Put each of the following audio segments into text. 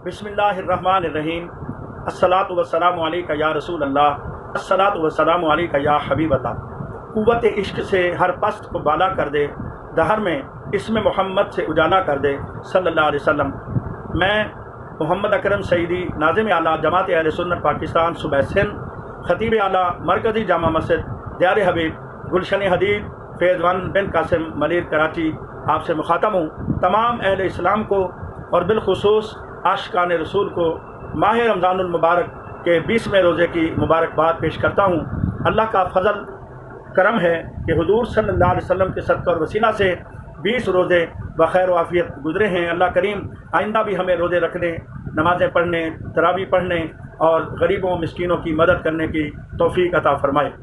बिस्मिल्लाहिर्रहमानिर्रहीम। अस्सलातु वस्सलामु अलैका या रसूल अल्लाह, अस्सलातु वस्सलामु अलैका या हबीब अल्लाह। क़ुव्वत इश्क से हर पस्त को बाला कर दे, दहर में इसमें मोहम्मद से उजाला कर दे सल्लल्लाहु अलैहि वसल्लम। मैं मोहम्मद अकरम सईदी नाज़िम आला जमात अहले सुन्नत पाकिस्तान सूबा सिंध, खतीब आला मरकज़ी जामा मस्जिद दियार हबीब गुलशन हदीद फैज़ बिन कासिम मलिर कराची आपसे मुखातब हूँ। तमाम अहले इस्लाम को और बिलखुसूस आशिकान रसूल को माह रमज़ानुल मुबारक के 20वें रोज़े की मुबारकबाद पेश करता हूँ। अल्लाह का फ़ज़ल करम है कि हुज़ूर सल्लल्लाहु अलैहि वसल्लम के सदक़े और वसीला से 20 रोज़े बख़ैर व आफ़ियत गुज़रे हैं। अल्लाह करीम आइंदा भी हमें रोज़े रखने, नमाज़ें पढ़ने, तरावी पढ़ने और गरीबों मिस्कीनों की मदद करने की तौफ़ीक़ अता फ़रमाए।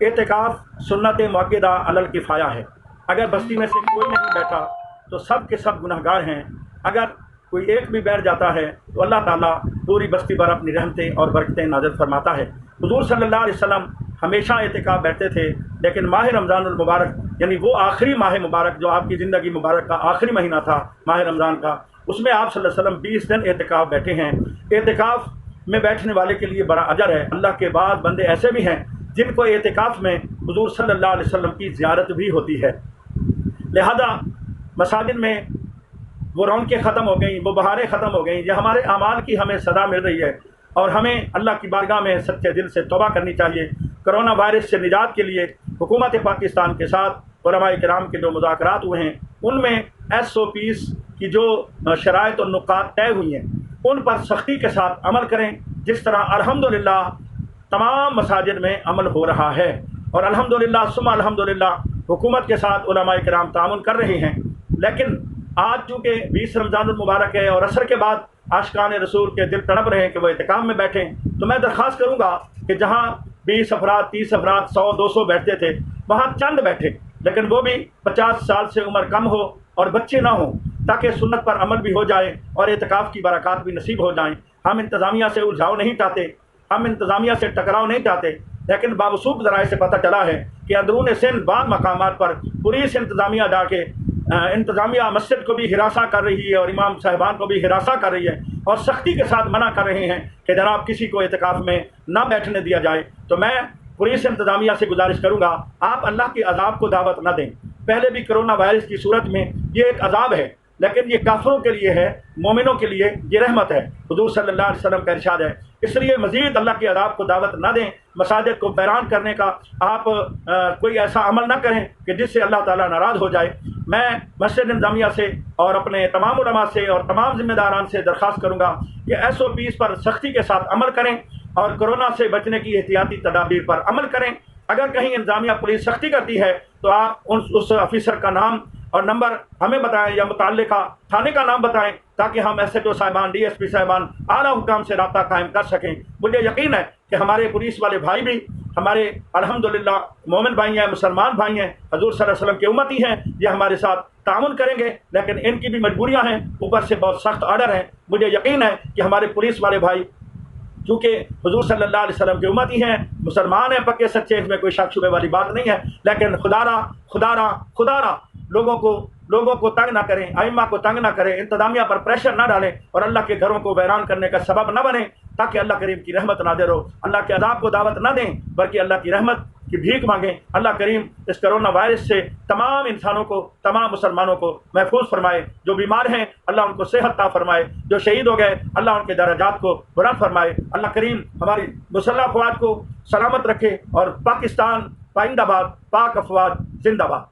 एतिकाफ़ सुन्नत मुअक्कदा अलल किफ़ाया है। अगर बस्ती में से कोई नहीं बैठा तो सब के सब गुनहगार हैं। अगर कोई एक भी बैठ जाता है तो अल्लाह ताला पूरी बस्ती पर अपनी रहमतें और बरकतें नाज़िल फरमाता है। हुज़ूर सल्लल्लाहु अलैहि वसल्लम हमेशा एतिकाफ़ बैठते थे, लेकिन माह रमज़ानुल मुबारक यानी वो आखिरी माह मुबारक जो आपकी ज़िंदगी मुबारक का आखिरी महीना था माह रमज़ान का, उसमें आप सल्लल्लाहु अलैहि वसल्लम 20 दिन एतिकाफ़ बैठे हैं। एतिकाफ़ में बैठने वाले के लिए बड़ा अजर है। अल्लाह के बाद बंदे ऐसे भी हैं जिनको एतिकाफ़ में हुज़ूर सल्लल्लाहु अलैहि वसल्लम की ज़ियारत भी होती है। लिहाजा मसाजिद में वो रौनकें ख़त्म हो गई, वो बहारें ख़त्म हो गई। ये हमारे अमाल की हमें सदा मिल रही है और हमें अल्लाह की बारगाह में सच्चे दिल से तौबा करनी चाहिए। कोरोना वायरस से निजात के लिए हुकूमत पाकिस्तान के साथ उलमाए किराम के जो मुज़ाकरात हुए हैं, उनमें SOPs की जो शराइत और नुकात तय हुई हैं, उन पर सख्ती के साथ अमल करें। जिस तरह अल्हम्दुलिल्लाह तमाम मसाजिद में अमल हो रहा है और अल्हम्दुलिल्लाह सुम्मा अल्हम्दुलिल्लाह हुकूमत के साथ उलमाए किराम तामुन कर रहे हैं। लेकिन आज चूँकि 20 रमज़ानुल मुबारक है और असर के बाद आशिकान रसूल के दिल तड़प रहे हैं कि वो एतिकाफ़ में बैठें, तो मैं दरख्वास्त करूँगा कि जहाँ 20 अफराद 30 अफराद 100 200 बैठते थे, वहाँ चंद बैठे, लेकिन वो भी 50 साल से उम्र कम हो और बच्चे ना हों, ताकि सुन्नत पर अमल भी हो जाए और एतिकाफ़ की बरक़ात भी नसीब हो जाएँ। हम इंतज़ामिया से उलझाव नहीं चाहते, हम इंतज़ामिया से टकराव नहीं चाहते, लेकिन बावसूख ज़राए से पता चला है कि अंदरून सिंध बाद मकामात पर पुलिस इंतज़ामिया जाके इंतज़ामिया मस्जिद को भी हिरासा कर रही है और इमाम साहिबान को भी हिरासा कर रही है और सख्ती के साथ मना कर रहे हैं कि जनाब किसी को एतिकाफ़ में ना बैठने दिया जाए। तो मैं पुलिस इंतज़ामिया से गुजारिश करूँगा, आप अल्लाह के अज़ाब को दावत न दें। पहले भी कोरोना वायरस की सूरत में ये एक अज़ाब है, लेकिन ये काफिरों के लिए है, मोमिनों के लिए ये रहमत है। हुज़ूर सल्लल्लाहु अलैहि वसल्लम का इरशाद है। इसलिए मज़ीद अल्लाह के अज़ाब को दावत ना दें। मसाजिद को बैरान करने का आप कोई ऐसा अमल ना करें कि जिससे अल्लाह ताला नाराज़ हो जाए। मैं मस्जिद इंतज़ामिया से और अपने तमाम उलमा से और तमाम ज़िम्मेदारान से दरख्वास्त करूँगा कि SOPs पर सख्ती के साथ अमल करें और कोरोना से बचने की एहतियाती तदाबीर पर अमल करें। अगर कहीं इंतज़ामिया पुलिस सख्ती करती है तो आप उस ऑफिसर का नाम और नंबर हमें बताएं या मुताल्लिका थाने का नाम बताएं, ताकि हम SHO साहिबान, DSP साहिबान, आला हुकाम से रब्ता कायम कर सकें। मुझे यकीन है कि हमारे पुलिस वाले भाई भी हमारे अल्हम्दुलिल्लाह मोमिन भाई हैं, मुसलमान भाई हैं, हज़ूर सल्लल्लाहु अलैहि वसल्लम के उम्मती हैं। ये हमारे साथ तामुन करेंगे, लेकिन इनकी भी मजबूरियाँ हैं, ऊपर से बहुत सख्त ऑर्डर हैं। मुझे यकीन है कि हमारे पुलिस वाले भाई चूँकि हुज़ूर सल्लल्लाहु अलैहि वसल्लम के उम्मती हैं, मुसलमान हैं पक्के सच्चे, इसमें कोई शक शुबे वाली बात नहीं है, लेकिन खुदारा लोगों को तंग ना करें, आइम्मा को तंग ना करें, इंतज़ामिया पर प्रेशर ना डालें और अल्लाह के घरों को वैरान करने का सबब न बने, ताकि अल्लाह करीम की रहमत नाज़िल हो। अल्लाह के अज़ाब को दावत ना दें, बल्कि अल्लाह की रहमत की भीख मांगें। अल्लाह करीम इस कोरोना वायरस से तमाम इंसानों को, तमाम मुसलमानों को महफूज फरमाए। जो बीमार हैं अल्लाह उनको सेहत ता फरमाए, जो शहीद हो गए अल्लाह उनके दर्जात को बुलंद फरमाए। अल्लाह करीम हमारी मुसल्लह अफ़वाज को सलामत रखे और पाकिस्तान पाइंदाबाद, पाक अफ़वाज जिंदाबाद।